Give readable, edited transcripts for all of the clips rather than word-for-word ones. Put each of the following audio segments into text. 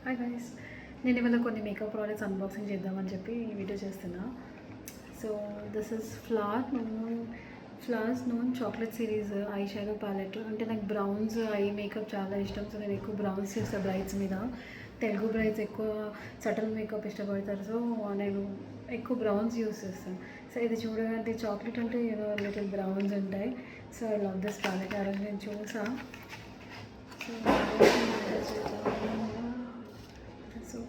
Hi guys, నేను ఇవాళ కొన్ని మేకప్ ప్రోడక్ట్స్ అన్బాక్సింగ్ చేద్దామని చెప్పి ఈ వీడియో చేస్తున్నా. So this is Flower Knows chocolate series eye shadow palette. అంటే నాకు బ్రౌన్స్ ఐ మేకప్ చాలా ఇష్టం. సో నేను ఎక్కువ బ్రౌన్స్ చేస్తాను బ్రైడ్స్ మీద. తెలుగు బ్రైడ్స్ ఎక్కువ సటల్ మేకప్ ఇష్టపడతారు. సో నేను ఎక్కువ బ్రౌన్స్ యూస్ చేస్తాను. సో ఇది చూడగానే చాక్లెట్ అంటే ఏదో లిటిల్ బ్రౌన్స్ ఉంటాయి. So I love this palette. ఆ రోజు నేను చూసా. సో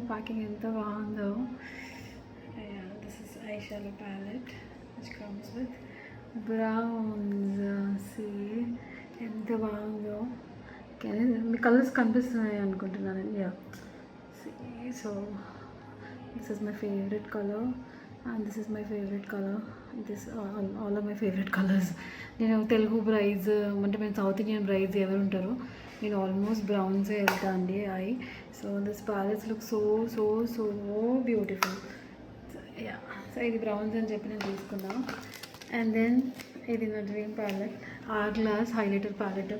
ప్యాకింగ్ ఎంత బాగుందో. This is eye shadow palette which comes with browns. See ఎంత బాగుందో. మీ కలర్స్ కనిపిస్తున్నాయి అనుకుంటున్నాను. Yeah, so this is my favourite colour and this is my favourite colour. This all are my favourite colours. నేను Telugu brides అంటే మేము south Indian brides ఎవరు ఉంటారో నేను ఆల్మోస్ట్ బ్రౌన్సే వెళ్తా అండి. So this palettes look so so so beautiful. Yeah, so ఇది బ్రౌన్స్ అని చెప్పి నేను తీసుకున్నాను. అండ్ దెన్ ఇది నా dream palette, or glass highlighter palette.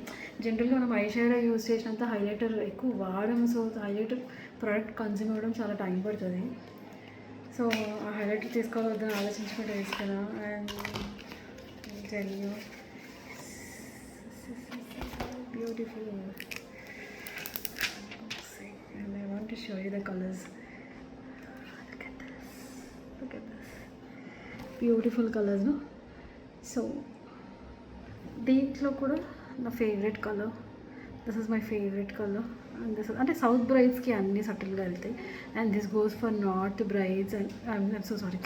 జనరల్గా మనం ఐ షాడో యూస్ చేసినంత హైలైటర్ ఎక్కువ వాడము. సో హైలైటర్ ప్రోడక్ట్ కన్జ్యూమ్ అవ్వడం చాలా టైం పడుతుంది. సో ఆ హైలైటర్ తీసుకోవద్దని ఆలోచించుకుంటే తీసుకున్నా. And tell you beautiful. And I want to show you the colors. Look at this. Look at this. Beautiful colors, no? So దీంట్లో కూడా నా favourite colour. This is my favourite colour. And this అంటే south బ్రైడ్స్కి అన్నీ సటిల్గా వెళ్తాయి. And this goes for north brides. And I'm so sorry,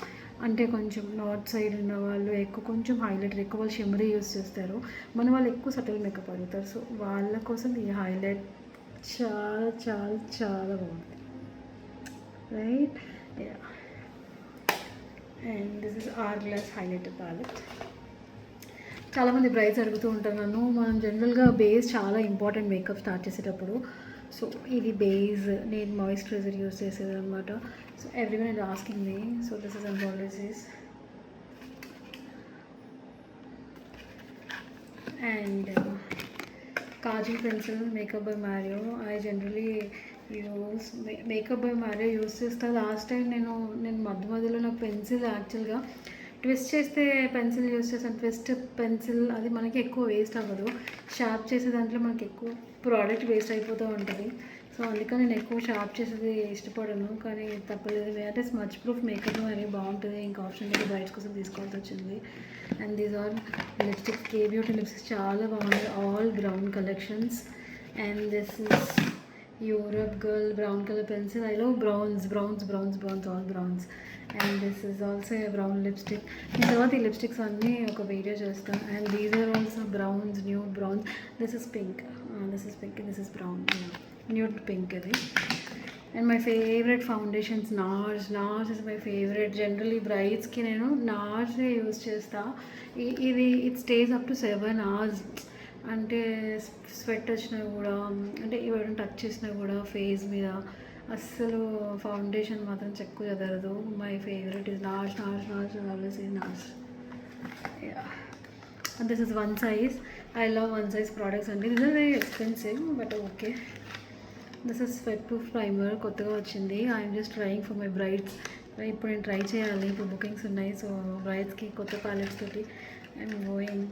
అంటే కొంచెం north side ఉన్న వాళ్ళు ఎక్కువ కొంచెం హైలైటర్ ఎక్కువ వాళ్ళు షిమ్మరీ యూస్ చేస్తారు. మన వాళ్ళు ఎక్కువ సటిల్ మేకప్ అడుగుతారు. సో వాళ్ళ కోసం ఈ హైలైట్ చాలా చాలా చాలా బాగుంది, right? Yeah. And this is our glass highlighter palette. చాలామంది బ్రైడ్స్ అడుగుతూ ఉంటారు నన్ను. మనం జనరల్గా బేస్ చాలా ఇంపార్టెంట్ మేకప్ స్టార్ట్ చేసేటప్పుడు. సో ఇది బేస్ నేను మాయిశ్చరైజర్ యూస్ చేసేది అనమాట. So everyone is asking me. So this is అంబాలిసిస్. And kajal pencil makeup by Mario. I generally use makeup by Mario use చేస్తాను. లాస్ట్ టైం నేను మధ్యలో నాకు పెన్సిల్ యాక్చువల్గా ట్విస్ట్ చేస్తే పెన్సిల్ యూస్ చేస్తాను. ట్విస్ట్ పెన్సిల్ అది మనకి ఎక్కువ వేస్ట్ అవ్వదు. షార్ప్ చేసే దాంట్లో మనకి ఎక్కువ ప్రోడక్ట్ వేస్ట్ అయిపోతూ ఉంటుంది. సో అందుకని నేను ఎక్కువ షార్ప్ చేసేది ఇష్టపడను. కానీ తప్పలేదు, అంటే స్మచ్ ప్రూఫ్ మేకప్ అనేది బాగుంటుంది. ఇంకా ఆప్షన్ అయితే బ్రైడ్స్ కోసం తీసుకోవాల్సి వచ్చింది. And these are lipsticks. K beauty lipsticks చాలా బాగుంది. All brown collections. And this is Europe girl brown colour pencil. I love browns all browns. And this is also a brown lipstick. నేను తర్వాత ఈ లిప్స్టిక్స్ అన్నీ ఒక వీడియో చేస్తాను. And these are also browns, nude browns. This is pink, this is brown, nude pink ఇది. And my favourite foundations NARS is my favourite. Generally బ్రైడ్స్కి నేను నార్సే use చేస్తాను. ఇది it stays up to 7 hours. అంటే sweat వచ్చినా కూడా, అంటే ఎవరైనా touch చేసినా కూడా ఫేస్ మీద అస్సలు ఫౌండేషన్ మాత్రం చెక్కు చెదరదు. My favourite is NARS. Always is NARS. And this is one size. I love one size products అండి. This is very expensive but okay. This is sweatproof primer, కొత్తగా వచ్చింది. I'm just trying for my brides. ఇప్పుడు నేను try చేయాలి. ఇప్పుడు bookings ఉన్నాయి. So బ్రైడ్స్కి కొత్త palettes తోటి I'm going.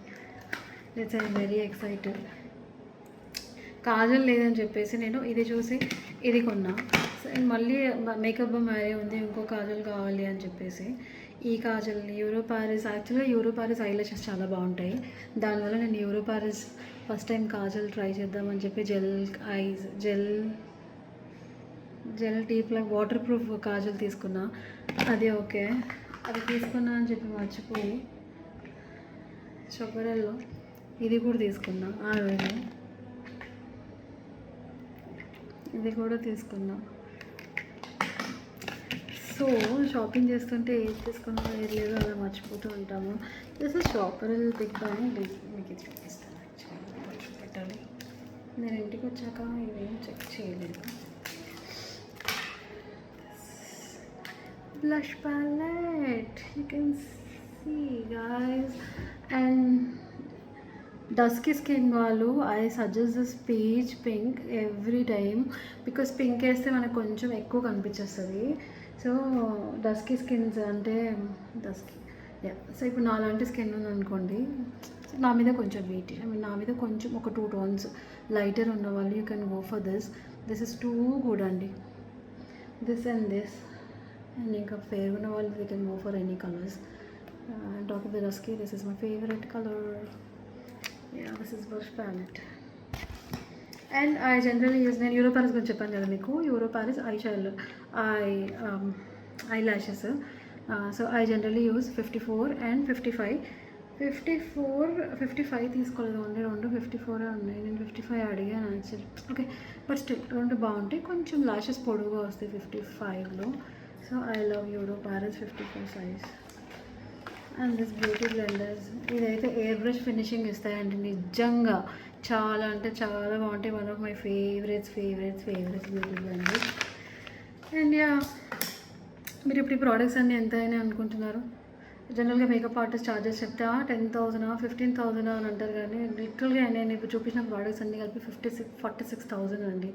It's I'm very excited. Kajal లేదని చెప్పేసి నేను ఇది చూసి ఇది కొన్నా. మళ్ళీ మేకప్ మ్యారే ఉంది, ఇంకో కాజల్ కావాలి అని చెప్పేసి ఈ కాజల్ యూరో ప్యారిస్. యాక్చువల్గా యూరో ప్యారిస్ ఐలాషెస్ చాలా బాగుంటాయి. దానివల్ల నేను euro Paris first time Kajal try చేద్దామని చెప్పి gel deep like water proof Kajal తీసుకున్నా. అది ఓకే, అది తీసుకున్నా అని చెప్పి మర్చిపోయి షొకరెల్లో ఇది కూడా తీసుకున్నా. ఆ రోజు ఇది కూడా తీసుకున్నా. సో షాపింగ్ చేస్తుంటే ఏది తీసుకున్నా ఏది లేదో అలా మర్చిపోతూ ఉంటాము. This is chaparral big bang. మీకు ఇది చూపిస్తాను. యాక్చువల్లీ పెట్టాలి. నేను ఇంటికి వచ్చాక ఇవేం చెక్ చేయలేదు. blush palette. You can see, guys. And dusky skin వాళ్ళు I suggest this peach pink every time because pink వేస్తే మనకు కొంచెం ఎక్కువ కనిపించేస్తుంది. సో డస్కీ స్కిన్స్ అంటే డస్కీ సో ఇప్పుడు నాలాంటి స్కిన్ ఉందనుకోండి, నా మీద కొంచెం వెయిట్, నా మీద కొంచెం ఒక 2 టోన్స్ లైటర్ ఉన్న వాళ్ళు you can go for this is too good అండి. దిస్ అండ్ ఇంకా ఫేర్ ఉన్న వాళ్ళు you can go for any colours. Talk of the dusky, this is my favourite colour. Yeah, this is Blush palette. And I generally use, నేను euro Paris గురించి చెప్పాను కదా మీకు, euro Paris I lashes. So I generally use 54 and 55. 55 తీసుకోలేదు, only 54 ఉన్నాయి. నేను 55 అడిగాను actually. Okay, but still 2 బాగుంటాయి, కొంచెం లాషెస్ పొడుగుగా వస్తాయి 55లో. So I love euro Paris 54 size. And this beauty blenders, ఇదైతే ఎయిర్ బ్రష్ ఫినిషింగ్ ఇస్తాయండి, నిజంగా చాలా అంటే చాలా బాగుంటాయి. One of my favourites beauty blenders. And yeah, మీరు ఇప్పుడు ఈ ప్రోడక్ట్స్ అన్నీ ఎంత అయినా అనుకుంటున్నారు? జనరల్గా మేకప్ ఆర్టిస్ట్ ఛార్జెస్ చెప్తే 10,000 15,000 అని అంటారు, కానీ లిటరల్గా నేను ఇప్పుడు చూపించిన ప్రోడక్ట్స్ అన్నీ కలిపి 46,000 అండి.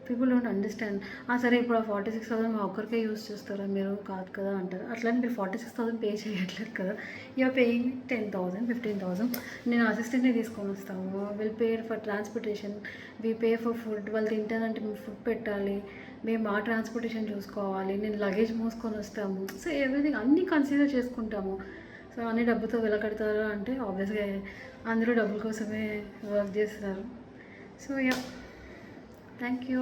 People don't understand. సరే ఇప్పుడు 46,000 మా ఒక్కరికే యూజ్ చేస్తారా మీరు, కాదు కదా అంటారు. అట్లని మీరు 46,000 పే చేయట్లేదు కదా, యూఆర్ పేయింగ్ 10,000 15,000. నేను అసిస్టెంట్ని తీసుకొని వస్తాము, will pay for transportation, we pay for food. వాళ్ళు తింటానంటే మేము ఫుడ్ పెట్టాలి, మేము మా ట్రాన్స్పోర్టేషన్ చూసుకోవాలి, నేను లగేజ్ మోసుకొని వస్తాము. సో ఎవ్రీథింగ్ అన్నీ కన్సిడర్ చేసుకుంటాము. సో అన్ని డబ్బుతో వెలకడతారా అంటే ఆబ్వియస్గా అందరూ డబ్బుల కోసమే వర్క్ చేస్తారు. So yeah, thank you.